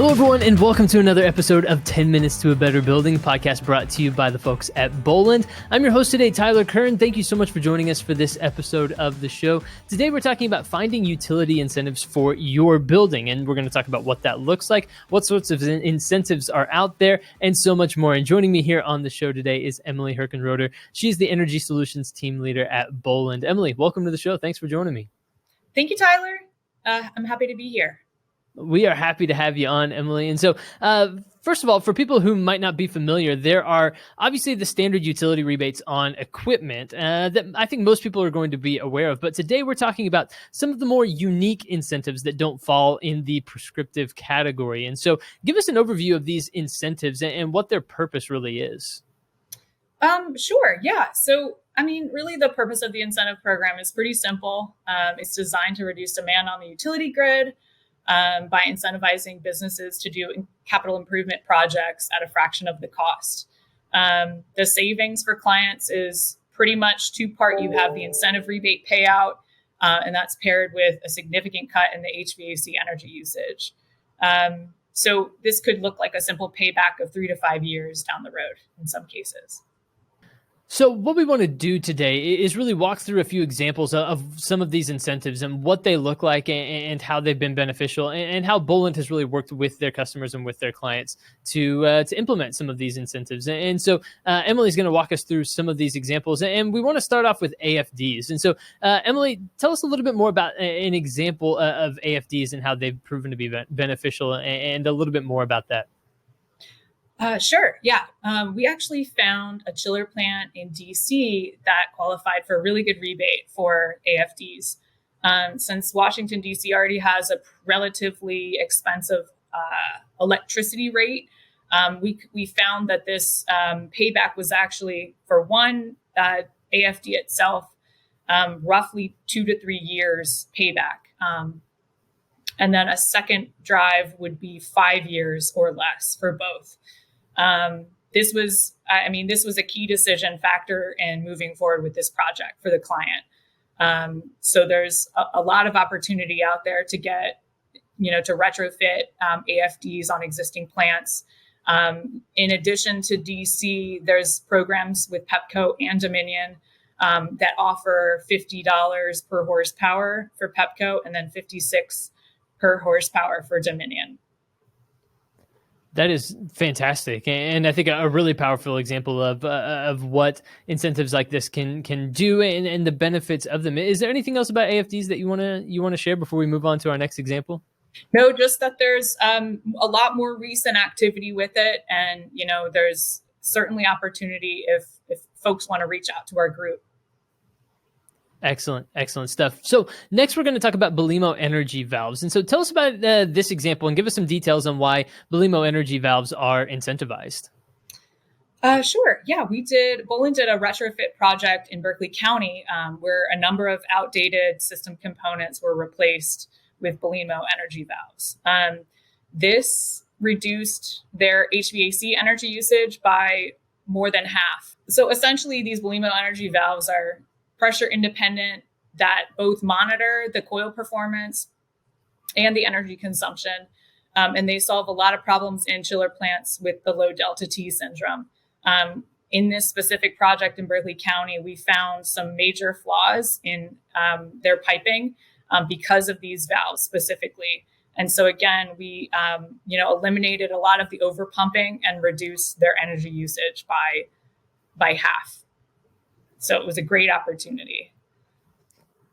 Hello, everyone, and welcome to another episode of 10 Minutes to a Better Building, podcast brought to you by the folks at Boland. I'm your host today, Tyler Kern. Thank you so much for joining us for this episode of the show. Today, we're talking about finding utility incentives for your building, and we're going to talk about what that looks like, what sorts of incentives are out there, and so much more. And joining me here on the show today is Emily Herchenroeder. She's the Energy Solutions Team Leader at Boland. Emily, welcome to the show. Thanks for joining me. Thank you, Tyler. I'm happy to be here. We are happy to have you on, Emily. And so, first of all, for people who might not be familiar, there are obviously the standard utility rebates on equipment that I think most people are going to be aware of. But today we're talking about some of the more unique incentives that don't fall in the prescriptive category. And so give us an overview of these incentives and what their purpose really is. Sure. Yeah. So, really the purpose of the incentive program is pretty simple. It's designed to reduce demand on the utility grid by incentivizing businesses to do capital improvement projects at a fraction of the cost. The savings for clients is pretty much two-part. You have the incentive rebate payout, and that's paired with a significant cut in the HVAC energy usage. So this could look like a simple payback of 3 to 5 years down the road in some cases. So what we want to do today is really walk through a few examples of some of these incentives and what they look like and how they've been beneficial and how Boland has really worked with their customers and with their clients to implement some of these incentives. And so Emily's going to walk us through some of these examples. And we want to start off with AFDs. And so Emily, tell us a little bit more about an example of AFDs and how they've proven to be beneficial and a little bit more about that. Sure. Yeah. We actually found a chiller plant in DC that qualified for a really good rebate for AFDs. Since Washington, DC already has a relatively expensive electricity rate, we found that this payback was actually, for one AFD itself, roughly 2 to 3 years payback. And then a second drive would be 5 years or less for both. This was a key decision factor in moving forward with this project for the client. So there's a lot of opportunity out there to get, to retrofit AFDs on existing plants. In addition to DC, there's programs with Pepco and Dominion that offer $50 per horsepower for Pepco and then $56 per horsepower for Dominion. That is fantastic, and I think a really powerful example of what incentives like this can do and the benefits of them. Is there anything else about AFDs that you want to share before we move on to our next example? No, just that there's a lot more recent activity with it, and there's certainly opportunity if folks want to reach out to our group. Excellent stuff. So next we're going to talk about Belimo energy valves. And so tell us about this example and give us some details on why Belimo energy valves are incentivized. Sure. Yeah, Boland did a retrofit project in Berkeley County where a number of outdated system components were replaced with Belimo energy valves. This reduced their HVAC energy usage by more than half. So essentially, these Belimo energy valves are pressure independent that both monitor the coil performance and the energy consumption. And they solve a lot of problems in chiller plants with the low delta T syndrome. In this specific project in Berkeley County, we found some major flaws in their piping because of these valves specifically. And so again, we eliminated a lot of the overpumping and reduced their energy usage by half. So it was a great opportunity.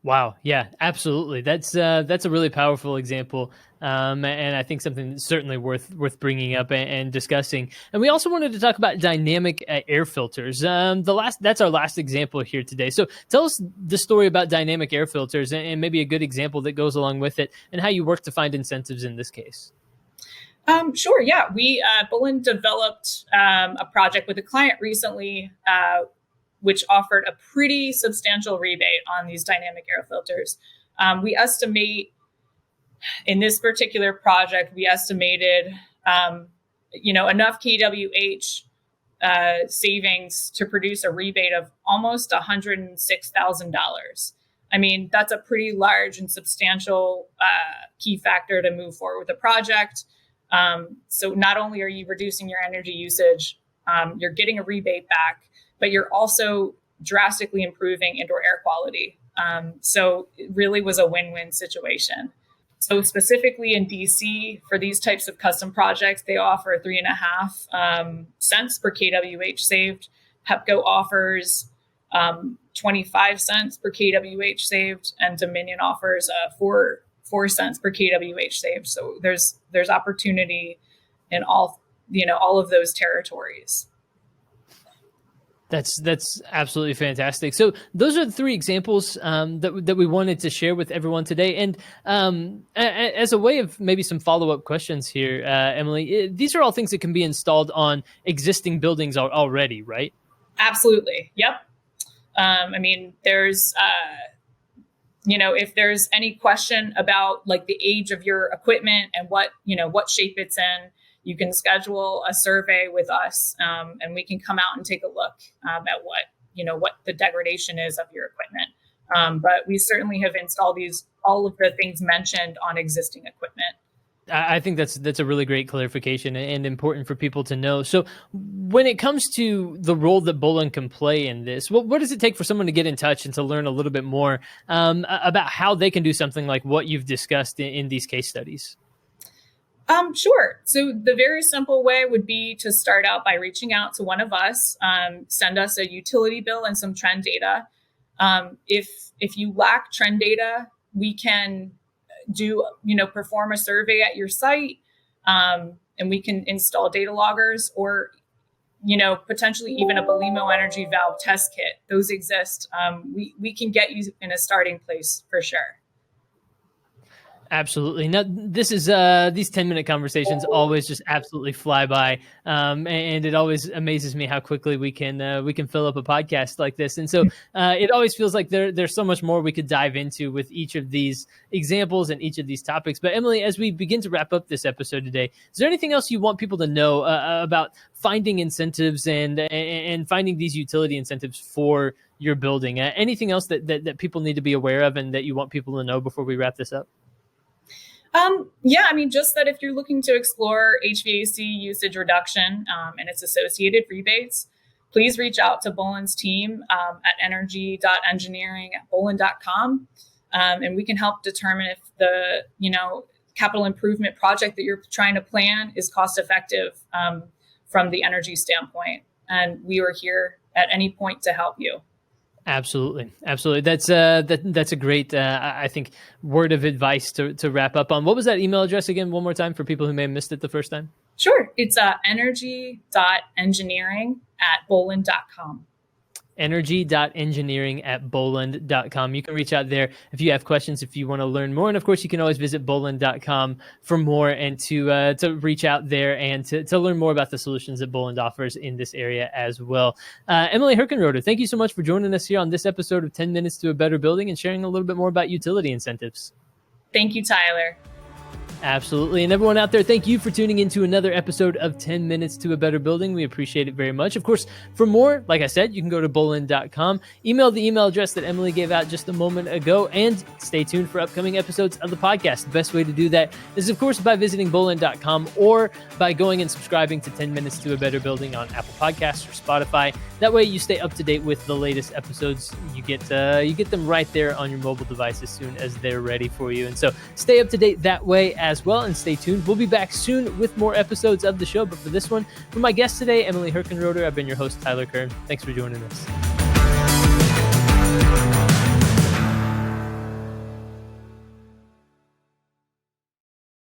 Wow. Yeah, absolutely. That's a really powerful example. And I think something that's certainly worth bringing up and discussing. And we also wanted to talk about dynamic air filters. That's our last example here today. So tell us the story about dynamic air filters and maybe a good example that goes along with it and how you work to find incentives in this case. Sure. Yeah. Boland developed a project with a client recently, which offered a pretty substantial rebate on these dynamic air filters. We estimate in this particular project, we estimated, enough kWh savings to produce a rebate of almost $106,000. I mean, that's a pretty large and substantial key factor to move forward with the project. So not only are you reducing your energy usage, you're getting a rebate back, but you're also drastically improving indoor air quality. So it really was a win-win situation. So specifically in DC, for these types of custom projects, they offer 3.5 cents per kWh saved. Pepco offers 25 cents per kWh saved, and Dominion offers 4 cents per kWh saved. So there's opportunity in all of those territories. That's absolutely fantastic. So those are the 3 examples that we wanted to share with everyone today. And as a way of maybe some follow-up questions here, Emily, these are all things that can be installed on existing buildings already, right? Absolutely. Yep. I mean, there's, if there's any question about like the age of your equipment and what shape it's in, you can schedule a survey with us, and we can come out and take a look at what the degradation is of your equipment. But we certainly have installed all of the things mentioned on existing equipment. I think that's a really great clarification and important for people to know. So when it comes to the role that Boland can play in this, what does it take for someone to get in touch and to learn a little bit more about how they can do something like what you've discussed in these case studies? Sure. So the very simple way would be to start out by reaching out to one of us, send us a utility bill and some trend data. If you lack trend data, we can perform a survey at your site, and we can install data loggers or, potentially even a Belimo energy valve test kit. Those exist. We can get you in a starting place for sure. Absolutely. Now, this is these 10-minute conversations always just absolutely fly by, and it always amazes me how quickly we can fill up a podcast like this. And so it always feels like there's so much more we could dive into with each of these examples and each of these topics. But Emily, as we begin to wrap up this episode today, is there anything else you want people to know about finding incentives and finding these utility incentives for your building? Anything else that people need to be aware of and that you want people to know before we wrap this up? Just that if you're looking to explore HVAC usage reduction and its associated rebates, please reach out to Boland's team at energy.engineering@boland.com, and we can help determine if the capital improvement project that you're trying to plan is cost effective from the energy standpoint. And we are here at any point to help you. Absolutely. That's a great, I think, word of advice to wrap up on. What was that email address again, one more time, for people who may have missed it the first time? Sure. It's energy.engineering@boland.com. energy.engineering@boland.com. You can reach out there if you have questions, if you want to learn more. And of course, you can always visit boland.com for more and to reach out there and to learn more about the solutions that Boland offers in this area as well. Emily Herchenroeder, thank you so much for joining us here on this episode of 10 Minutes to a Better Building and sharing a little bit more about utility incentives. Thank you, Tyler. Absolutely. And everyone out there, thank you for tuning into another episode of 10 Minutes to a Better Building. We appreciate it very much. Of course, for more, like I said, you can go to boland.com, email the email address that Emily gave out just a moment ago, and stay tuned for upcoming episodes of the podcast. The best way to do that is, of course, by visiting boland.com or by going and subscribing to 10 Minutes to a Better Building on Apple Podcasts or Spotify. That way you stay up to date with the latest episodes. You get them right there on your mobile device as soon as they're ready for you. And so stay up to date that way as well, and stay tuned. We'll be back soon with more episodes of the show. But for this one, for my guest today, Emily Herchenroeder, I've been your host, Tyler Kern. Thanks for joining us.